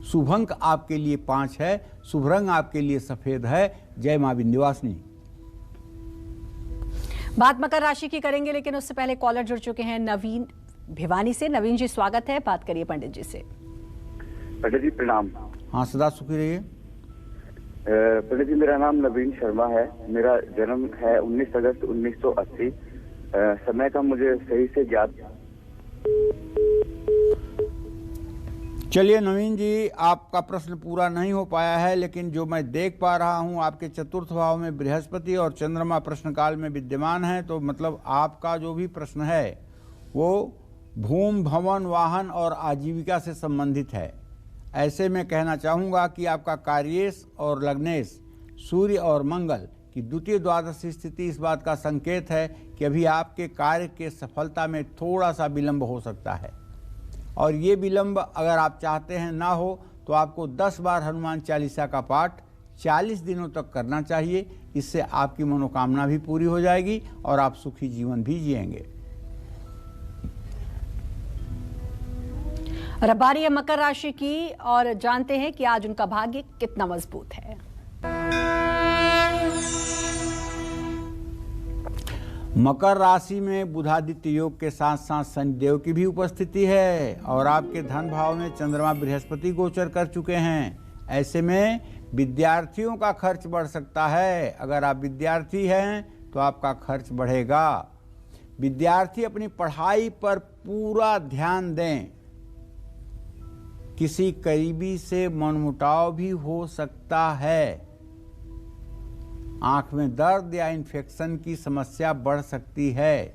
शुभ अंक आपके लिए 5 है, शुभ रंग आपके लिए सफेद है। जय मां विंध्यवासिनी। बात मकर राशि की करेंगे, लेकिन उससे पहले कॉलर जुड़ चुके हैं नवीन भिवानी से। नवीन जी स्वागत है, बात करिए पंडित जी से। पंडित जी प्रणाम। हाँ, सदा सुखी रहिए। पंडित जी, मेरा नाम नवीन शर्मा है। मेरा जन्म है 19 अगस्त 1980। समय का मुझे सही से ज्ञात। चलिए नवीन जी, आपका प्रश्न पूरा नहीं हो पाया है, लेकिन जो मैं देख पा रहा हूं, आपके चतुर्थ भाव में बृहस्पति और चंद्रमा प्रश्न काल में विद्यमान है। तो मतलब आपका जो भी प्रश्न है वो भूमि, भवन, वाहन और आजीविका से संबंधित है। ऐसे में कहना चाहूँगा कि आपका कार्येश और लग्नेश सूर्य और मंगल की द्वितीय द्वादश स्थिति इस बात का संकेत है कि अभी आपके कार्य के सफलता में थोड़ा सा विलंब हो सकता है। और ये विलंब अगर आप चाहते हैं ना हो, तो आपको 10 बार हनुमान चालीसा का पाठ 40 दिनों तक करना चाहिए। इससे आपकी मनोकामना भी पूरी हो जाएगी और आप सुखी जीवन भी जिएंगे। और अब बारी है मकर राशि की और जानते हैं कि आज उनका भाग्य कितना मजबूत है। मकर राशि में बुधादित्य योग के साथ साथ शनिदेव की भी उपस्थिति है और आपके धन भाव में चंद्रमा बृहस्पति गोचर कर चुके हैं। ऐसे में विद्यार्थियों का खर्च बढ़ सकता है। अगर आप विद्यार्थी हैं तो आपका खर्च बढ़ेगा। विद्यार्थी अपनी पढ़ाई पर पूरा ध्यान दें। किसी करीबी से मनमुटाव भी हो सकता है। आंख में दर्द या इन्फेक्शन की समस्या बढ़ सकती है।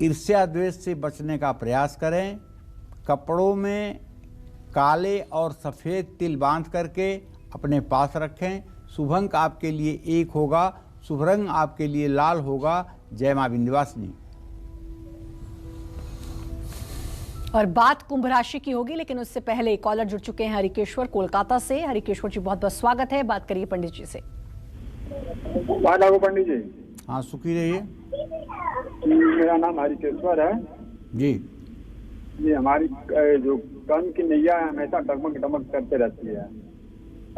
ईर्ष्या द्वेष से बचने का प्रयास करें। कपड़ों में काले और सफ़ेद तिल बांध करके अपने पास रखें। शुभ अंक आपके लिए 1 होगा। शुभ रंग आपके लिए लाल होगा। जय मां विंध्यवासिनी। और बात कुंभ राशि की होगी, लेकिन उससे पहले कॉलर जुड़ चुके हैं हरिकेश्वर कोलकाता से। हरिकेश्वर जी, बहुत बहुत स्वागत है। बात करिए पंडित जी से। पंडित जी। हाँ, सुखी रहिए। मेरा नाम हरिकेश्वर है जी। ये हमारी जो कर्म की नैया है हमेशा डगमग डगमग करते रहती है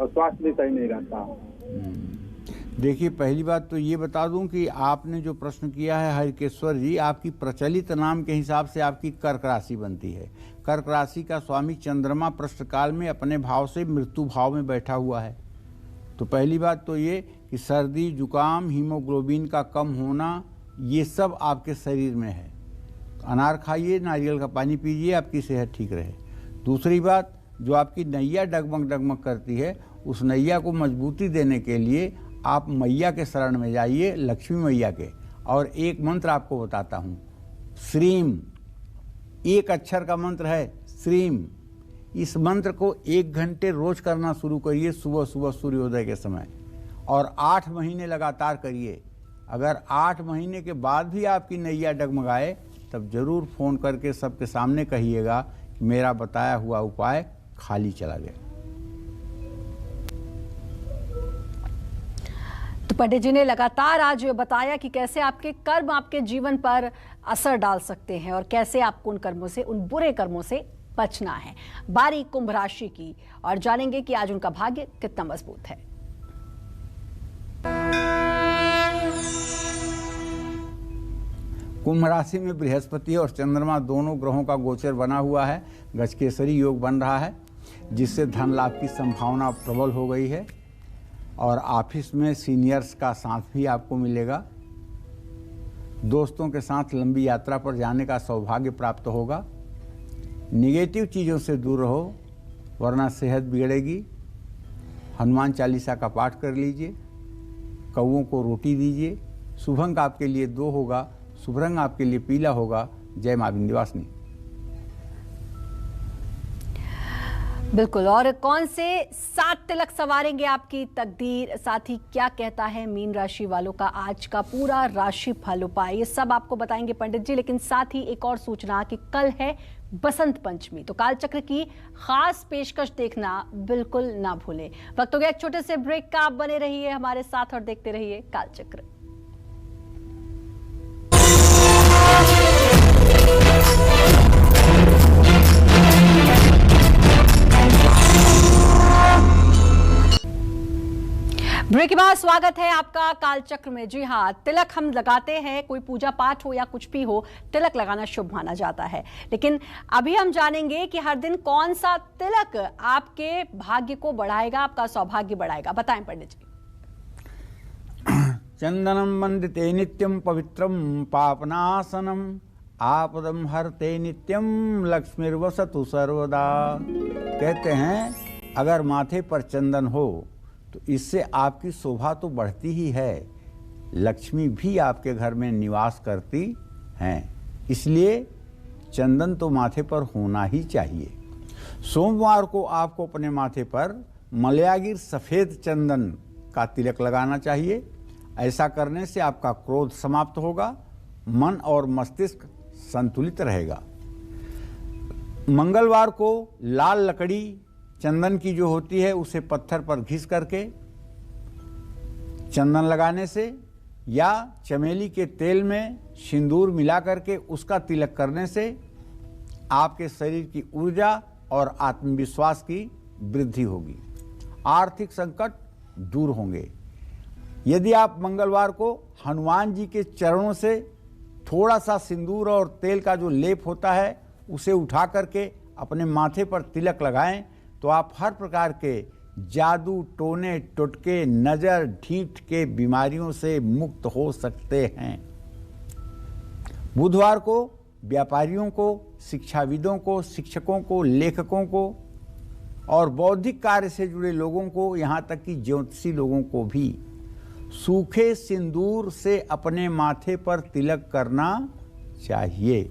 और स्वास्थ्य भी सही नहीं रहता। देखिए, पहली बात तो ये बता दूं कि आपने जो प्रश्न किया है हरिकेश्वर जी, आपकी प्रचलित नाम के हिसाब से आपकी कर्क राशि बनती है। कर्क राशि का स्वामी चंद्रमा प्रश्नकाल में अपने भाव से मृत्यु भाव में बैठा हुआ है। तो पहली बात तो ये कि सर्दी, जुकाम, हीमोग्लोबिन का कम होना, ये सब आपके शरीर में है। अनार खाइए, नारियल का पानी पीजिए, आपकी सेहत ठीक रहे। दूसरी बात, जो आपकी नैया डगमग डगमग करती है, उस नैया को मजबूती देने के लिए आप मैया के शरण में जाइए, लक्ष्मी मैया के। और एक मंत्र आपको बताता हूँ, श्रीम, 1 अक्षर का मंत्र है श्रीम। इस मंत्र को 1 घंटे रोज करना शुरू करिए, सुबह सुबह सूर्योदय के समय, और 8 महीने लगातार करिए। अगर 8 महीने के बाद भी आपकी नैया डगमगाए तब जरूर फ़ोन करके सबके सामने कहिएगा कि मेरा बताया हुआ उपाय खाली चला गया। तो पंडित जी ने लगातार आज बताया कि कैसे आपके कर्म आपके जीवन पर असर डाल सकते हैं और कैसे आपको उन कर्मों से, उन बुरे कर्मों से बचना है। बारी कुंभ राशि की और जानेंगे कि आज उनका भाग्य कितना मजबूत है। कुंभ राशि में बृहस्पति और चंद्रमा दोनों ग्रहों का गोचर बना हुआ है। गजकेसरी योग बन रहा है, जिससे धन लाभ की संभावना प्रबल हो गई है और ऑफिस में सीनियर्स का साथ भी आपको मिलेगा। दोस्तों के साथ लंबी यात्रा पर जाने का सौभाग्य प्राप्त होगा। निगेटिव चीज़ों से दूर रहो, वरना सेहत बिगड़ेगी। हनुमान चालीसा का पाठ कर लीजिए। कौओं को रोटी दीजिए। शुभ अंक आपके लिए 2 होगा। शुभ रंग आपके लिए पीला होगा। जय मां विंध्यवासिनी। बिल्कुल। और कौन से 7 तिलक सवारेंगे आपकी तकदीर, साथ ही क्या कहता है मीन राशि वालों का आज का पूरा राशि फल उपाय, ये सब आपको बताएंगे पंडित जी। लेकिन साथ ही एक और सूचना कि कल है बसंत पंचमी, तो कालचक्र की खास पेशकश देखना बिल्कुल ना भूलें। वक्त हो गया एक छोटे से ब्रेक का। आप बने रहिए हमारे साथ और देखते रहिए कालचक्र। ब्रेक के बाद स्वागत है आपका कालचक्र में। जी हाँ, तिलक हम लगाते हैं, कोई पूजा पाठ हो या कुछ भी हो, तिलक लगाना शुभ माना जाता है। लेकिन अभी हम जानेंगे कि हर दिन कौन सा तिलक आपके भाग्य को बढ़ाएगा, आपका सौभाग्य बढ़ाएगा। बताएं पंडित जी। चंदनम वंदिते नित्यम पवित्रम पापनाशनम आपदम हरते नित्यम लक्ष्मीर्वसतु सर्वदा। कहते हैं अगर माथे पर चंदन हो तो इससे आपकी शोभा तो बढ़ती ही है, लक्ष्मी भी आपके घर में निवास करती हैं। इसलिए चंदन तो माथे पर होना ही चाहिए। सोमवार को आपको अपने माथे पर मलयागिर सफ़ेद चंदन का तिलक लगाना चाहिए। ऐसा करने से आपका क्रोध समाप्त होगा, मन और मस्तिष्क संतुलित रहेगा। मंगलवार को लाल लकड़ी चंदन की जो होती है उसे पत्थर पर घिस करके चंदन लगाने से या चमेली के तेल में सिंदूर मिला करके उसका तिलक करने से आपके शरीर की ऊर्जा और आत्मविश्वास की वृद्धि होगी, आर्थिक संकट दूर होंगे। यदि आप मंगलवार को हनुमान जी के चरणों से थोड़ा सा सिंदूर और तेल का जो लेप होता है उसे उठा करके अपने माथे पर तिलक लगाएं तो आप हर प्रकार के जादू, टोने, टोटके, नज़र, ढीठ के बीमारियों से मुक्त हो सकते हैं। बुधवार को व्यापारियों को, शिक्षाविदों को, शिक्षकों को, लेखकों को और बौद्धिक कार्य से जुड़े लोगों को, यहाँ तक कि ज्योतिषी लोगों को भी सूखे सिंदूर से अपने माथे पर तिलक करना चाहिए।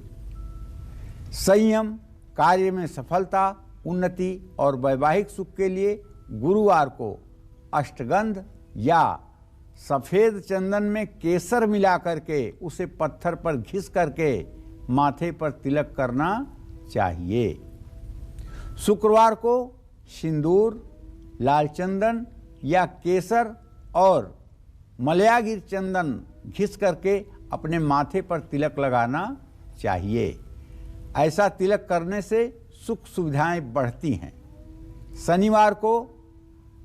संयम, कार्य में सफलता, उन्नति और वैवाहिक सुख के लिए गुरुवार को अष्टगंध या सफ़ेद चंदन में केसर मिला करके उसे पत्थर पर घिस करके माथे पर तिलक करना चाहिए। शुक्रवार को सिंदूर, लाल चंदन या केसर और मलयागिर चंदन घिस करके अपने माथे पर तिलक लगाना चाहिए। ऐसा तिलक करने से सुख सुविधाएं बढ़ती हैं। शनिवार को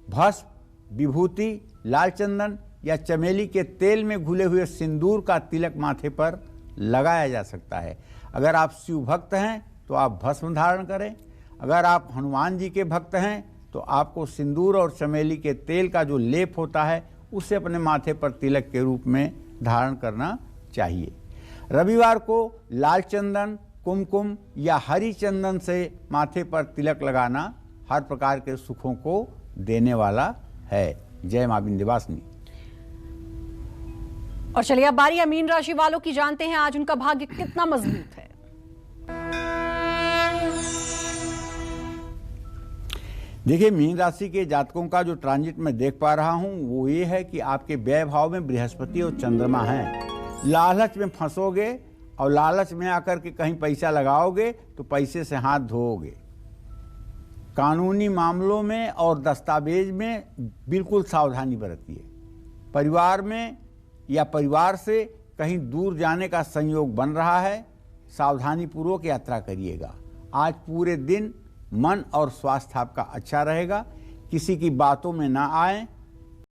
भस्म, विभूति, लाल चंदन या चमेली के तेल में घुले हुए सिंदूर का तिलक माथे पर लगाया जा सकता है। अगर आप शिव भक्त हैं तो आप भस्म धारण करें, अगर आप हनुमान जी के भक्त हैं तो आपको सिंदूर और चमेली के तेल का जो लेप होता है उसे अपने माथे पर तिलक के रूप में धारण करना चाहिए। रविवार को लाल चंदन, कुमकुम या हरी चंदन से माथे पर तिलक लगाना हर प्रकार के सुखों को देने वाला है। जय मां विंध्यवासिनी। और चलिए अब बारी मीन राशि वालों की जानते हैं आज उनका भाग्य कितना मजबूत है। देखिए, मीन राशि के जातकों का जो ट्रांजिट मैं देख पा रहा हूं वो ये है कि आपके व्यय भाव में बृहस्पति और चंद्रमा हैं। लालच में फंसोगे और लालच में आकर के कहीं पैसा लगाओगे तो पैसे से हाथ धोओगे। कानूनी मामलों में और दस्तावेज में बिल्कुल सावधानी बरतिए। परिवार में या परिवार से कहीं दूर जाने का संयोग बन रहा है, सावधानीपूर्वक यात्रा करिएगा। आज पूरे दिन मन और स्वास्थ्य आपका अच्छा रहेगा। किसी की बातों में ना आए